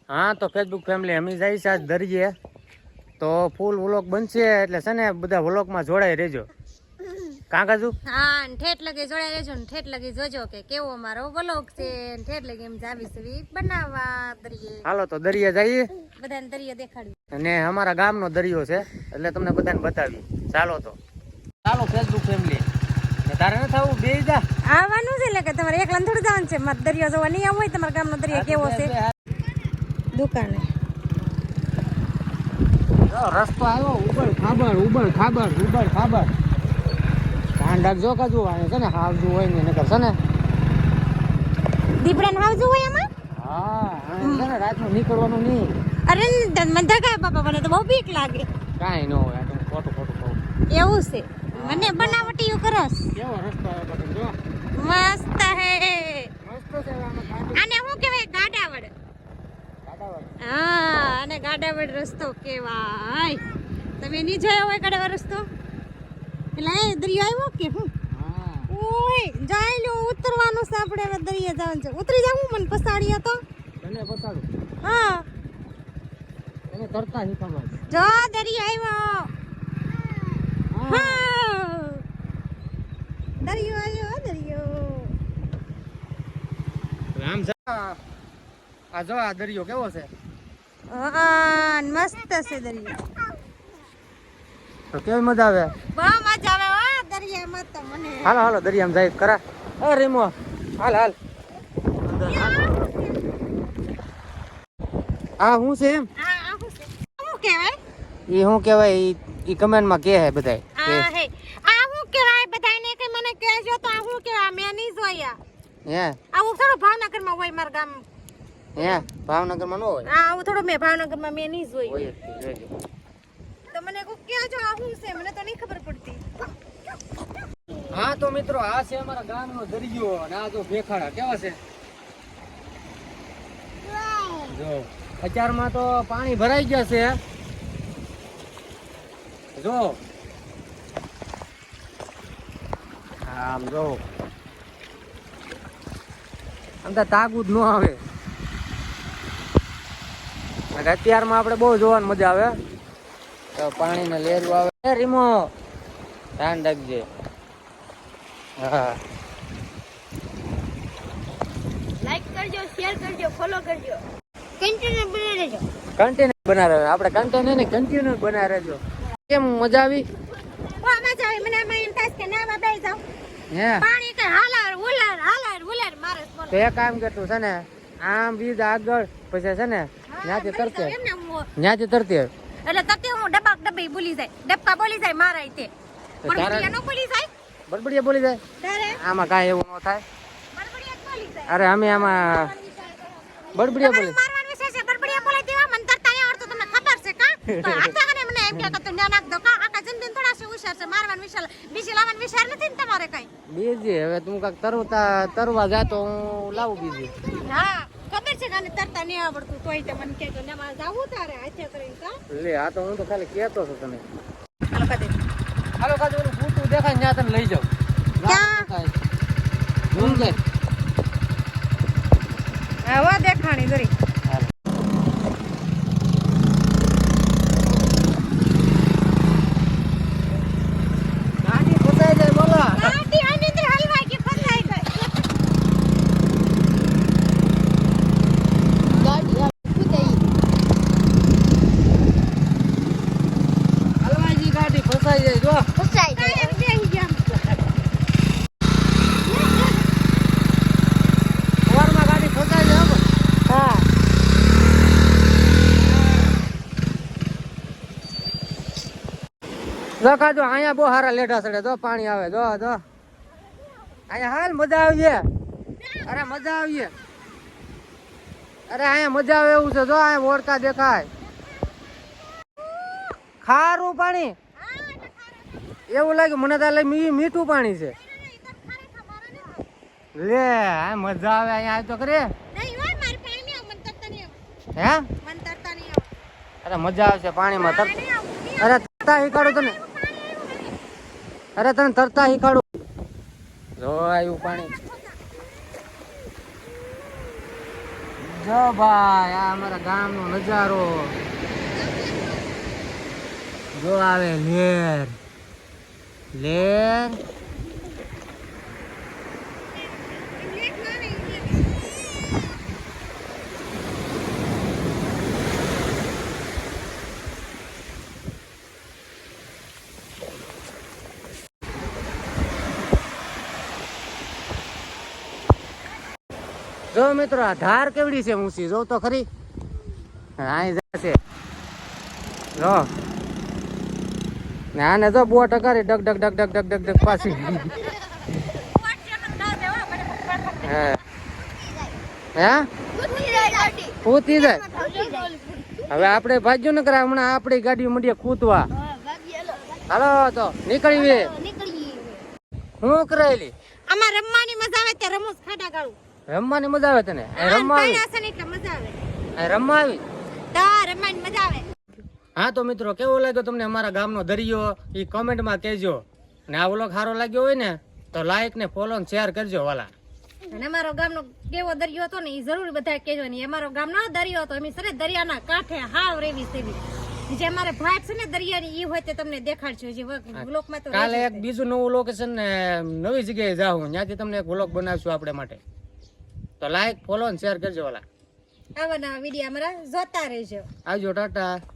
હા તો Facebook family અમે જઈ છે આજ દરિયે તો ફૂલ વ્લોગ બનશે એટલે છે ને બધા વ્લોગમાં જોડાઈ રહેજો કાકાજુ હા ઠેઠ લગી જોડાઈ રહેજો ને ઠેઠ લગી જોજો કે કેવો અમારો વ્લોગ છે ઠેઠ લગી એમ જાવી છે બનાવવા દરિયે. હાલો તો દરિયે જઈએ બધાને દરિયો દેખાડી અને અમારા ગામનો દરિયો છે એટલે તમને બધાને બતાવી. ચાલો તો ચાલો ફેસબુક ફેમિલી તારે ન થવું બે જા આવવાનું છે એટલે કે તમારે એકલા થોડું જવાનું છે મારે દરિયો જોવા નહીં આવું હોય તમારા ગામનો દરિયો કેવો છે દુકાને રસ્તો આવ્યો ઉબડ ખાબર ધ્યાન રાખજો કાજુ છે ને હાવજુ હોય ને નકર છે ને દીપડાને હાવજુ હોય એમાં. હા છે ને રાતનું નીકળવાનું નહીં. અરે મને ધગાય બાપા મને તો બહુ બીક લાગે. કાંઈ ન હોય આ તો ખોટું કહું એવું છે મને બનાવટીયું કરસ. કેવો રસ્તો આવ્યો બાપા જો મસ્ત હે મસ્ત છે આમાં આને શું કહેવાય ગાડાવડ. હા અને ગાડાવડ રસ્તો કહેવાય. તમે નહીં જોયો હોય ગાડાવડ રસ્તો એટલે એ દરિયો આવ્યો કે હું ઓય જાય લો ઉતરવાનું છે આપણે હવે દરિયા જવાનું છે. ઉતરી જાવું મને પસાડ્યો તો તને પસાડું હા તને તરતા શીખવાનું જો દરિયો આવ્યો. હા દરિયો આવ્યો દરિયો. આમ છે આ જો આ દરિયો કેવો છે હા મસ્ત છે દરિયો. તો કેવી મજા આવે બહુ મજા આવે હો દરિયામાં તો મને. હાલો હાલો દરિયામાં જાય કરા એ રીમો હાલ હાલ આ હું છે એમ આ શું છે શું કહેવાય ઈ શું કહેવાય ઈ કમેન્ટમાં કે હે બધાય આ હે આ શું કહેવાય બધાને કે મને કહેજો તો આ શું કહેવાય મેં નહીં જોયા. હે આવું થોડું ભાવનગરમાં હોય મારા ગામ. હે ભાવનગરમાં ન હોય આવું થોડું મેં ભાવનગરમાં મેં નહીં જોયું. હોય જ જોઈજો. તો મને કોઈ કહેજો આ શું છે મને તો નહીં ખબર પડતી. હા તો મિત્રો આ છે અમારા ગામનો દરિયો અને આ જો ભેખાડા કેવા છે જો અત્યારમાં તો પાણી ભરાઈ ગયા છે જો આમ જો આમ તો તાગું જ ન આવે અત્યારમાં આપણે બહુ જોવાની મજા આવે તો પાણીને લેરું આવે રીમો ધ્યાન રાખજે. હા લાઈક કરજો શેર કરજો ફોલો કરજો કન્ટિન્યુ બનાવી રહેજો. કન્ટેનર બનાવે આપણે કન્ટેનર ને કન્ટિન્યુ બનાવી રહેજો. કેમ મજા આવી ઓ મજા આવી મને એમ થાય કે નાવા બેસી જાવ હે પાણી કે હાલાર ઉલાર મારે તો એક કામ કરતું છે ને આમ બીજ આગળ પછી છે ને ત્યાંથી તરતે ત્યાંથી તરતે એટલે તકે હું ડબ્બી બોલી જાય ડબ્બા બોલી જાય મારા તે બડબડિયા નો બોલી જાય બડબડિયા બોલી જાય તારે આમાં કાંઈ એવું ન થાય. બડબડિયા બોલી જાય. અરે અમે આમાં બડબડિયા બોલી મારવાનું વિશે છે બડબડિયા બોલે તેવા મન તરતા નહીં આવડતું તમને ખબર છે કા તો આખા કને મને એમ કે તું નાક દો કા આખા જિંદગી થોડા છે હોશિયાર છે મારવાનું વિશાલ બીજી લાવવાનું વિચાર નથી ને તમારે કઈ. બીજી હવે તું કાક તરવા જાતો હું લાવું બીજી. હા ખબર છે કે તરતા નહીં આવડતું તોય તે મને કે નવા જાવું તારે હાથે કરીને કા લે આ તો હું તો ખાલી કહેતો છું તને. હાલો કદે હાલો કાજુ ઓલું ફૂટું દેખાય ત્યાં તને લઈ જાઉં. ક્યાં? જોઈ જાય હવે દેખાણી દરી ગાડી ફસાઈ જાય બોલો ગાડી આની અંદર હલવાઈ કે ફસાઈ ગઈ ગાડી ફૂટાઈ હલવાજી ગાડી ફસાઈ જાય જો ફસાઈ ગઈ એમ બેહી ગયા સવારમાં ગાડી ફસાઈ જાય હો. હા જો કાજુ અહીંયા બહુ સારા લેઢા ચડે જો પાણી આવે જો જો અહીંયા હાલ મજા આવી અરે મજા આવી અરે અહીંયા મજા આવે એવું છે જો અહીંયા ઓળકા દેખાય ખારું પાણી એવું લાગ્યું મને તો મીઠું પાણી છે લે આ મજા આવે અહીંયા આવી તો કરે નહીં હોય મારી પાસે નહીં આવ મન તરતા નહીં આવ હે મન તરતા નહીં આવ અરે મજા આવશે પાણીમાં અરે તરતા શીખાડું તને અરે તને તરતા શીખાડું જો આવ્યું પાણી જો ભાઈ આ અમારા ગામનો નજારો જો આવે લેર લેર જો મિત્રો આ ધાર કેવડી છે ઊંચી જો તો ખરી અહીં જશે જો ને આને જો બોટ કરી ડગ ડગ ડગ ડગ ડગ ડગ ડગ પાછી હે હે કૂદી જાય હવે આપણે ભાગ્યું ન કરાય હમણાં આપણી ગાડી મંડીએ કૂદવા હાલો તો નીકળીએ હું કરાયેલી આમાં રમવાની મજા આવે તે રમૂસ ખાડા ગાળું રમવાની મજા આવે તને રમવા આવી એટલે મજા આવે રમવા આવી તા રમવાની મજા આવે. હા તો મિત્રો કેવો લાગ્યો તમને અમારા ગામનો દરિયો એ કોમેન્ટમાં કહેજો ને આ વ્લોગ સારો લાગ્યો હોય ને તો લાઈક ને ફોલો ને શેર કરજો વાલા. અને અમારો ગામનો કેવો દરિયો હતો ને એ જરૂર બધા કહેજો ને અમારો ગામનો દરિયો હતો અમે સરે દરિયાના કાંઠે હાવ રેવી સેવી જે અમારે ભાટ છે ને દરિયાની ઈ હોય તે તમને દેખાડજો જે વ્લોગમાં તો કાલે એક બીજું નવું લોકેશન ને નવી જગ્યાએ જાઉં ત્યાંથી તમને એક વ્લોગ બનાવશું આપણે માટે તો લાઈક ફોલો ને શેર કરજો વાલા. આવા નવા વિડીયો અમારા જોતા રહેજો. આવજો ટાટા.